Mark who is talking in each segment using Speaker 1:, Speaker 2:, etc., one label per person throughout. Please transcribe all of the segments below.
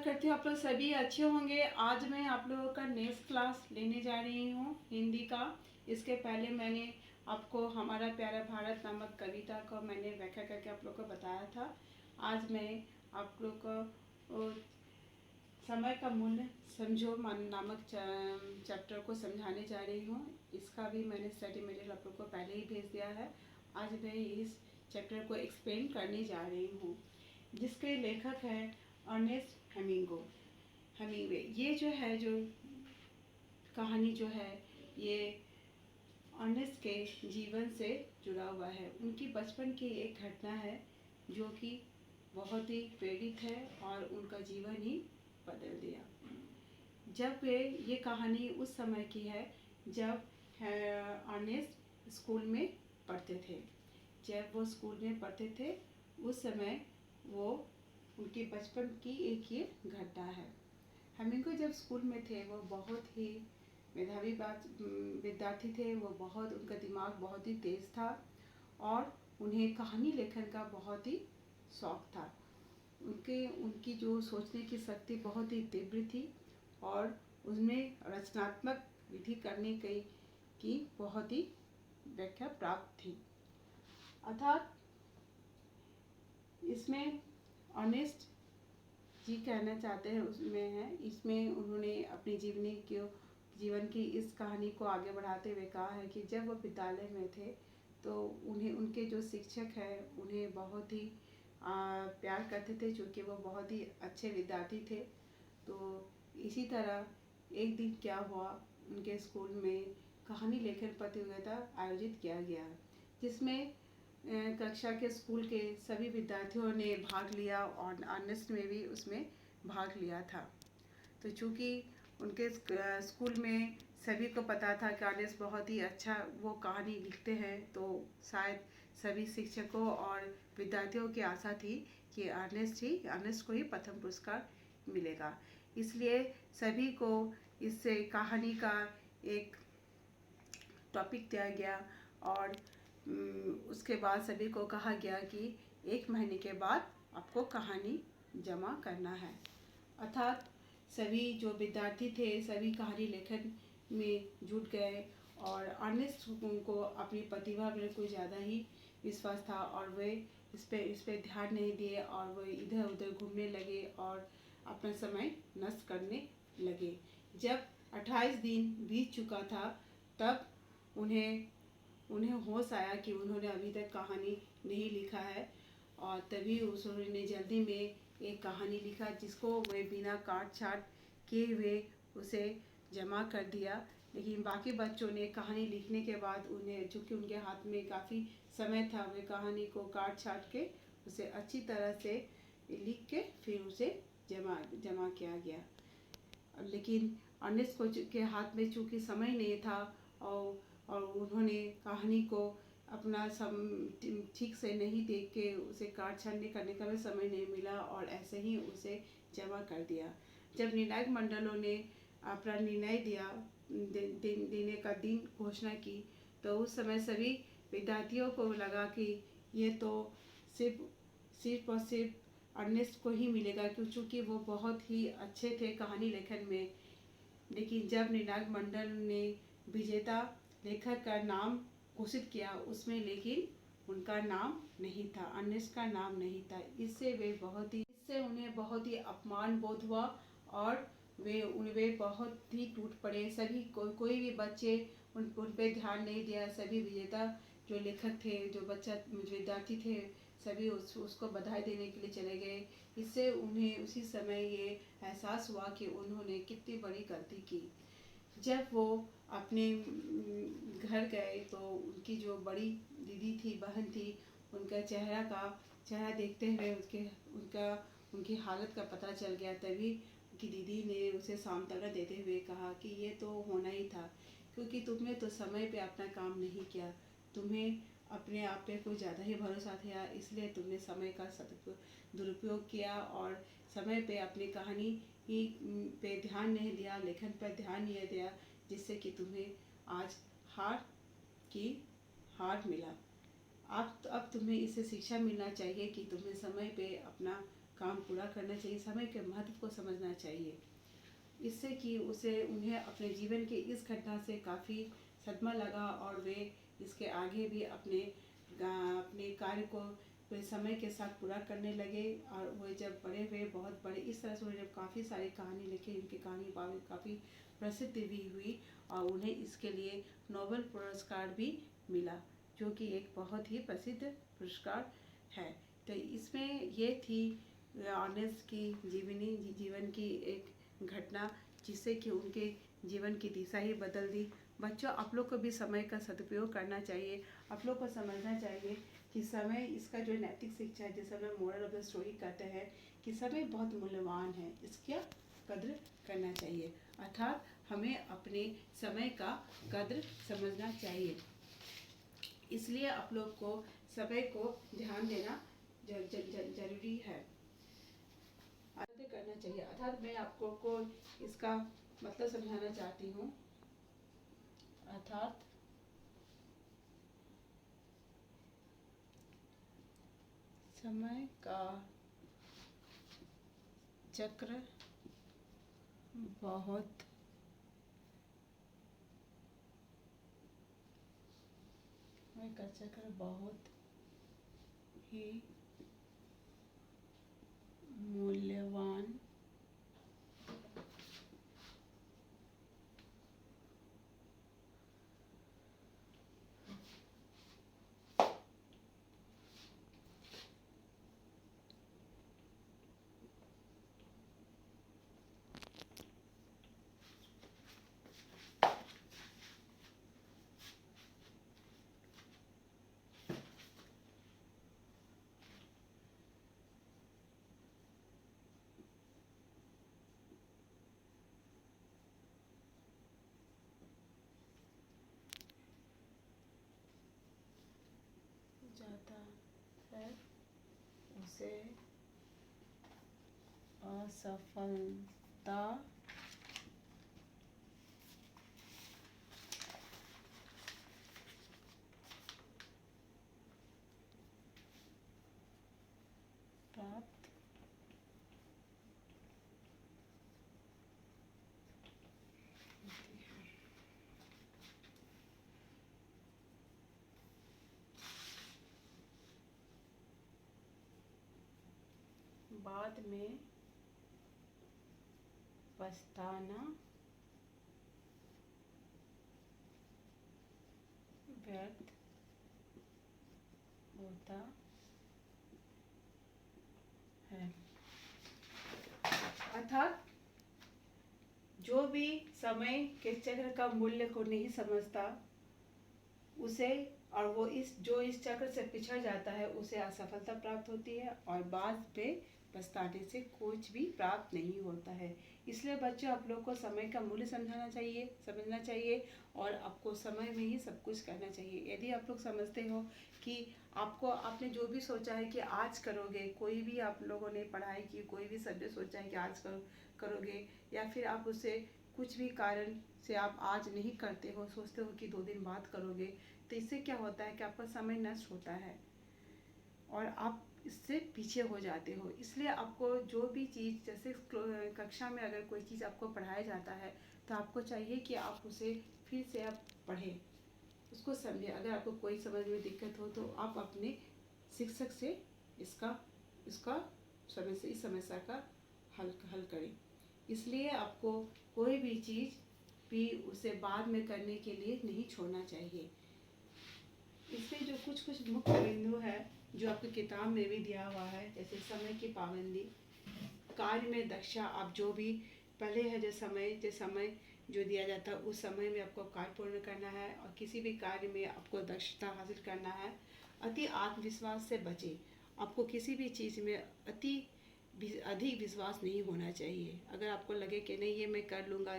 Speaker 1: करती हूँ आप लोग सभी अच्छे होंगे। आज मैं आप लोगों का नेक्स्ट क्लास लेने जा रही हूँ हिंदी का। इसके पहले मैंने आपको हमारा प्यारा भारत नामक कविता को मैंने व्याख्या करके आप लोग को बताया था। आज मैं आप लोग को समय का मूल्य समझो नामक चैप्टर को समझाने जा रही हूँ। इसका भी मैंने स्टडी मटेरियल आप लोग को पहले ही भेज दिया है। आज मैं इस चैप्टर को एक्सप्लेन करने जा रही हूँ, जिसके लेखक है अर्नेस्ट हेमिंगवे। ये जो कहानी जो है ये अर्नेस्ट के जीवन से जुड़ा हुआ है। उनकी बचपन की एक घटना है जो कि बहुत ही प्रेरित है और उनका जीवन ही बदल दिया। जब ये कहानी उस समय की है जब अर्नेस्ट स्कूल में पढ़ते थे। जब वो स्कूल में पढ़ते थे उस समय वो उनके बचपन की एक ये घटना है। हेमिंगवे जब स्कूल में थे वो बहुत ही मेधावी विद्यार्थी थे। वो बहुत उनका दिमाग बहुत ही तेज था और उन्हें कहानी लेखन का बहुत ही शौक था। उनकी जो सोचने की शक्ति बहुत ही तीव्र थी और उसमें रचनात्मक विधि करने की बहुत ही व्याख्या प्राप्त थी। अर्थात इसमें अर्नेस्ट जी कहना चाहते हैं उसमें है, इसमें उन्होंने अपनी जीवन की इस कहानी को आगे बढ़ाते हुए कहा है कि जब वो विद्यालय में थे तो उन्हें उनके जो शिक्षक हैं उन्हें बहुत ही प्यार करते थे, क्योंकि वो बहुत ही अच्छे विद्यार्थी थे। तो इसी तरह एक दिन क्या हुआ, उनके स्कूल में कहानी लेखन प्रतियोगिता आयोजित किया गया, जिसमें कक्षा के स्कूल के सभी विद्यार्थियों ने भाग लिया और अर्नेस्ट में भी उसमें भाग लिया था। तो चूँकि उनके स्कूल में सभी को पता था कि अर्नेस्ट बहुत ही अच्छा वो कहानी लिखते हैं, तो शायद सभी शिक्षकों और विद्यार्थियों की आशा थी कि अर्नेस्ट को ही प्रथम पुरस्कार मिलेगा। इसलिए सभी को इस कहानी का एक टॉपिक दिया गया और उसके बाद सभी को कहा गया कि 1 महीने के बाद आपको कहानी जमा करना है। अर्थात सभी जो विद्यार्थी थे सभी कहानी लेखन में जुट गए और अर्नेस्ट को अपनी प्रतिभा में कुछ ज़्यादा ही विश्वास था और वे इस पे ध्यान नहीं दिए और वे इधर उधर घूमने लगे और अपना समय नष्ट करने लगे। जब 28 दिन बीत चुका था तब उन्हें होश आया कि उन्होंने अभी तक कहानी नहीं लिखा है और तभी उन्होंने जल्दी में एक कहानी लिखा, जिसको वे बिना काट छाट किए हुए उसे जमा कर दिया। लेकिन बाकी बच्चों ने कहानी लिखने के बाद उन्हें, चूँकि उनके हाथ में काफ़ी समय था, वे कहानी को काट छाट के उसे अच्छी तरह से लिख के फिर उसे जमा किया गया। लेकिन अर्नेस्ट को के हाथ में चूँकि समय नहीं था और उन्होंने कहानी को अपना ठीक से नहीं देख के उसे काट छानने करने का भी समय नहीं मिला और ऐसे ही उसे जमा कर दिया। जब निर्णायक मंडलों ने अपना निर्णय देने का दिन घोषणा की तो उस समय सभी विद्यार्थियों को लगा कि ये तो सिर्फ और सिर्फ अर्नेस्ट को ही मिलेगा, क्योंकि वो बहुत ही अच्छे थे कहानी लेखन में। लेकिन जब निर्णायक मंडल ने विजेता लेखक का नाम घोषित किया उसमें लेकिन उनका नाम नहीं था, अर्नेस्ट का नाम नहीं था। इससे उन्हें बहुत ही अपमान बोध हुआ और वे बहुत ही टूट पड़े। सभी कोई भी बच्चे उन पे ध्यान नहीं दिया। सभी विजेता जो लेखक थे, जो विद्यार्थी थे, सभी उसको बधाई देने के लिए चले गए। इससे उन्हें उसी समय ये एहसास हुआ कि उन्होंने कितनी बड़ी गलती की। जब वो अपने घर गए तो उनकी जो बड़ी दीदी थी, बहन थी, उनका चेहरा देखते हुए उनकी हालत का पता चल गया। तभी उनकी दीदी ने उसे सांत्वना देते हुए कहा कि ये तो होना ही था, क्योंकि तुमने तो समय पे अपना काम नहीं किया, तुम्हें अपने आप पे कुछ ज़्यादा ही भरोसा था, इसलिए तुमने समय का दुरुपयोग किया और समय पे अपनी कहानी पे ध्यान नहीं दिया, लेखन पर ध्यान नहीं दिया, जिससे कि तुम्हें आज हार मिला। अब तुम्हें इससे शिक्षा मिलना चाहिए कि तुम्हें समय पे अपना काम पूरा करना चाहिए, समय के महत्व को समझना चाहिए। इससे कि उन्हें अपने जीवन की इस घटना से काफ़ी सदमा लगा और वे इसके आगे भी अपने कार्य को वे समय के साथ पूरा करने लगे। और वो जब बड़े हुए, बहुत बड़े, इस तरह से उन्होंने काफ़ी सारी कहानी लिखी, उनकी कहानी काफ़ी प्रसिद्ध भी हुई और उन्हें इसके लिए नोबेल पुरस्कार भी मिला, जो कि एक बहुत ही प्रसिद्ध पुरस्कार है। तो इसमें ये थी अर्नेस्ट की जीवन की एक घटना, जिससे कि उनके जीवन की दिशा ही बदल दी। बच्चों, आप लोग को भी समय का सदुपयोग करना चाहिए। आप लोग को समझना चाहिए कि समय, इसका जो नैतिक शिक्षा है, जिसे हम मोरल ऑफ द स्टोरी कहते हैं, कि समय बहुत मूल्यवान है, इसका कद्र करना चाहिए। अर्थात हमें अपने समय का कद्र समझना चाहिए। इसलिए आप लोग को समय को ध्यान देना जरूरी है, करना चाहिए। अर्थात मैं आपको को इसका मतलब समझाना चाहती हूँ। अर्थात समय का चक्र बहुत ही मूल्यवान जाता है, उसे असफलता प्राप्त बाद में पछताना व्यर्थ होता है। अर्थात जो भी समय के चक्र का मूल्य को नहीं समझता, उसे, और वो इस चक्र से पिछड़ जाता है, उसे असफलता प्राप्त होती है और बाद में पछताने से कुछ भी प्राप्त नहीं होता है। इसलिए बच्चों, आप लोग को समय का मूल्य समझना चाहिए और आपको समय में ही सब कुछ करना चाहिए। यदि आप लोग समझते हो कि आपने जो भी सोचा है कि आज करोगे, कोई भी आप लोगों ने पढ़ाई की, कोई भी सब्जेक्ट सोचा है कि आज करोगे, या फिर आप उसे कुछ भी कारण से आप आज नहीं करते हो, सोचते हो कि 2 दिन बाद करोगे, तो इससे क्या होता है कि आपका समय नष्ट होता है और आप इससे पीछे हो जाते हो। इसलिए आपको जो भी चीज़, जैसे कक्षा में अगर कोई चीज़ आपको पढ़ाया जाता है, तो आपको चाहिए कि आप उसे फिर से आप पढ़ें, उसको समझें। अगर आपको कोई समझ में दिक्कत हो तो आप अपने शिक्षक से इस समस्या का हल करें। इसलिए आपको कोई भी चीज़ भी उसे बाद में करने के लिए नहीं छोड़ना चाहिए। इसमें जो कुछ मुख्य बिंदु है जो आपकी किताब में भी दिया हुआ है, जैसे समय की पाबंदी, कार्य में दक्षता, आप जो भी पहले है जो समय जो दिया जाता है, उस समय में आपको कार्य पूर्ण करना है और किसी भी कार्य में आपको दक्षता हासिल करना है। अति आत्मविश्वास से बचें, आपको किसी भी चीज़ में अधिक विश्वास नहीं होना चाहिए। अगर आपको लगे कि नहीं ये मैं कर लूँगा,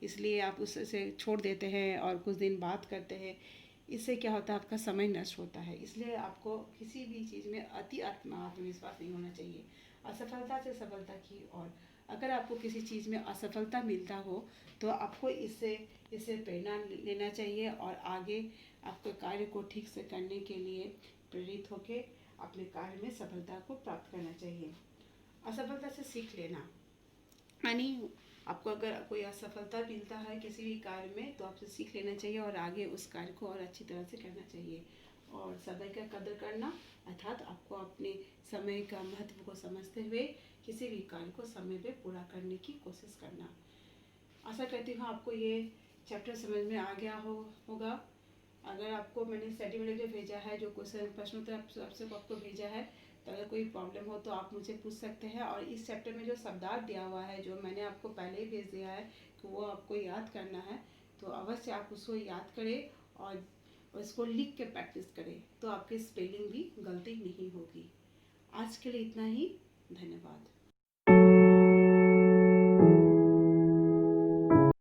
Speaker 1: इसलिए आप उससे छोड़ देते हैं और कुछ दिन बात करते हैं, इससे क्या होता है, आपका समय नष्ट होता है। इसलिए आपको किसी भी चीज़ में अति आत्मविश्वास नहीं होना चाहिए। असफलता से सफलता की ओर, अगर आपको किसी चीज़ में असफलता मिलता हो तो आपको इससे प्रेरणा लेना चाहिए और आगे आपके कार्य को ठीक से करने के लिए प्रेरित होकर अपने कार्य में सफलता को प्राप्त करना चाहिए। असफलता से सीख लेना, यानी आपको अगर कोई असफलता मिलता है किसी भी कार्य में तो आपसे सीख लेना चाहिए और आगे उस कार्य को और अच्छी तरह से करना चाहिए। और समय का कदर करना, अर्थात आपको अपने समय का महत्व को समझते हुए किसी भी कार्य को समय पे पूरा करने की कोशिश करना। आशा करती हूँ आपको ये चैप्टर समझ में आ गया होगा। अगर आपको मैंने स्टडी मटेरियल जो भेजा है, जो क्वेश्चन प्रश्नोत्तर आपसे आपको भेजा है, तो अगर कोई प्रॉब्लम हो तो आप मुझे पूछ सकते हैं। और इस चैप्टर में जो शब्दार्थ दिया हुआ है, जो मैंने आपको पहले ही भेज दिया है कि वो आपको याद करना है, तो अवश्य आप उसको याद करें और उसको लिख के प्रैक्टिस करें, तो आपकी स्पेलिंग भी गलती नहीं होगी। आज के लिए इतना ही, धन्यवाद।